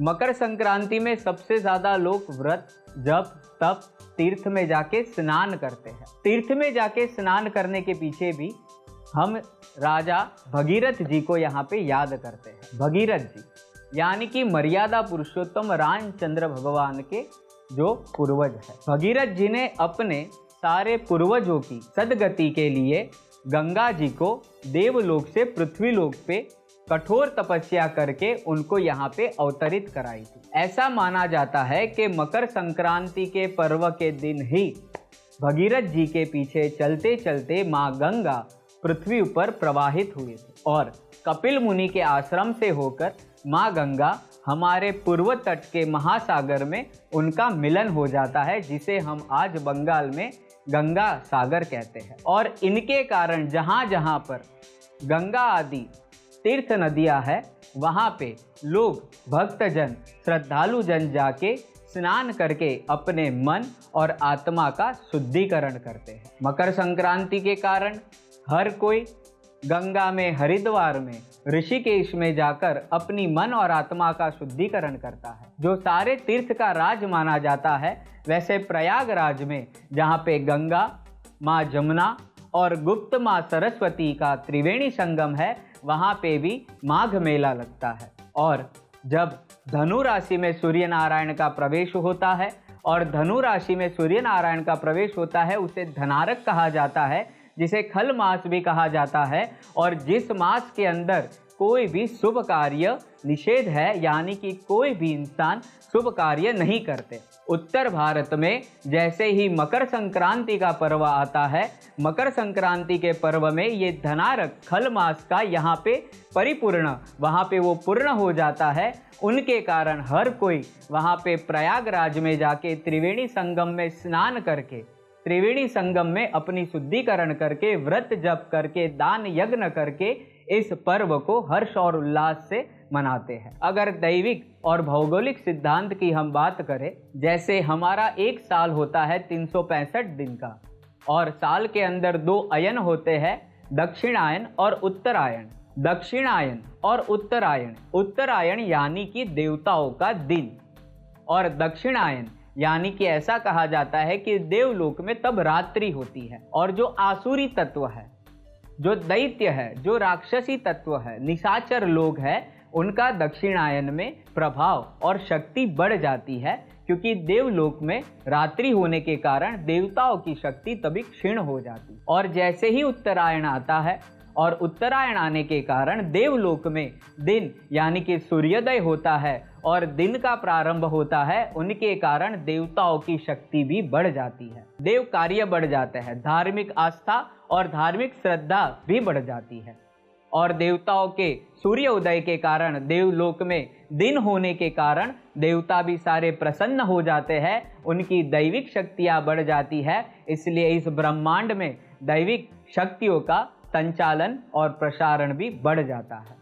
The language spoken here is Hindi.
मकर संक्रांति में सबसे ज्यादा लोग व्रत, जप, तप, तीर्थ में जाके स्नान करते हैं। तीर्थ में जाके स्नान करने के पीछे भी हम राजा भगीरथ जी को यहाँ पे याद करते हैं। भगीरथ जी यानी कि मर्यादा पुरुषोत्तम रामचंद्र भगवान के जो पूर्वज है। भगीरथ जी ने अपने सारे पूर्वजों की सदगति के लिए गंगा जी को देवलोक से पृथ्वीलोक पे कठोर तपस्या करके उनको यहाँ पे अवतरित कराई थी। ऐसा माना जाता है कि मकर संक्रांति के पर्व के दिन ही भगीरथ जी के पीछे चलते चलते माँ गंगा पृथ्वी ऊपर प्रवाहित हुए थे और कपिल मुनि के आश्रम से होकर माँ गंगा हमारे पूर्व तट के महासागर में उनका मिलन हो जाता है, जिसे हम आज बंगाल में गंगा सागर कहते हैं। और इनके कारण जहाँ जहाँ पर गंगा आदि तीर्थ नदियाँ है वहाँ पे लोग भक्तजन श्रद्धालु जन जाके स्नान करके अपने मन और आत्मा का शुद्धिकरण करते हैं। मकर संक्रांति के कारण हर कोई गंगा में, हरिद्वार में, ऋषिकेश में जाकर अपनी मन और आत्मा का शुद्धिकरण करता है। जो सारे तीर्थ का राज माना जाता है, वैसे प्रयागराज में जहाँ पे गंगा, माँ जमुना और गुप्त माँ सरस्वती का त्रिवेणी संगम है, वहाँ पे भी माघ मेला लगता है। और जब धनु राशि में सूर्य नारायण का प्रवेश होता है और धनु राशि में सूर्य नारायण का प्रवेश होता है, उसे धनारक कहा जाता है, जिसे खल मास भी कहा जाता है। और जिस मास के अंदर कोई भी शुभ कार्य निषेध है, यानी कि कोई भी इंसान शुभ कार्य नहीं करते। उत्तर भारत में जैसे ही मकर संक्रांति का पर्व आता है, मकर संक्रांति के पर्व में ये धनारक खल मास का यहाँ पे परिपूर्ण, वहाँ पे वो पूर्ण हो जाता है। उनके कारण हर कोई वहाँ पे प्रयागराज में जाके त्रिवेणी संगम में स्नान करके, त्रिवेणी संगम में अपनी शुद्धिकरण करके, व्रत जप करके, दान यज्ञ करके इस पर्व को हर्ष और उल्लास से मनाते हैं। अगर दैविक और भौगोलिक सिद्धांत की हम बात करें, जैसे हमारा एक साल होता है 365 दिन का और साल के अंदर 2 अयन होते हैं, दक्षिणायन और उत्तरायण। दक्षिणायन और उत्तरायण, उत्तरायण यानी कि देवताओं का दिन और दक्षिणायन यानी कि ऐसा कहा जाता है कि देवलोक में तब रात्रि होती है और जो आसुरी तत्व है, जो दैत्य है, जो राक्षसी तत्व है, निशाचर लोग हैं, उनका दक्षिणायन में प्रभाव और शक्ति बढ़ जाती है, क्योंकि देवलोक में रात्रि होने के कारण देवताओं की शक्ति तभी क्षीण हो जाती। और जैसे ही उत्तरायण आता है और उत्तरायण आने के कारण देवलोक में दिन यानी कि सूर्योदय होता है और दिन का प्रारंभ होता है, उनके कारण देवताओं की शक्ति भी बढ़ जाती है, देव कार्य बढ़ जाते हैं, धार्मिक आस्था और धार्मिक श्रद्धा भी बढ़ जाती है। और देवताओं के सूर्य उदय के कारण, देवलोक में दिन होने के कारण देवता भी सारे प्रसन्न हो जाते हैं, उनकी दैविक शक्तियाँ बढ़ जाती है। इसलिए इस ब्रह्मांड में दैविक शक्तियों का संचालन और प्रसारण भी बढ़ जाता है।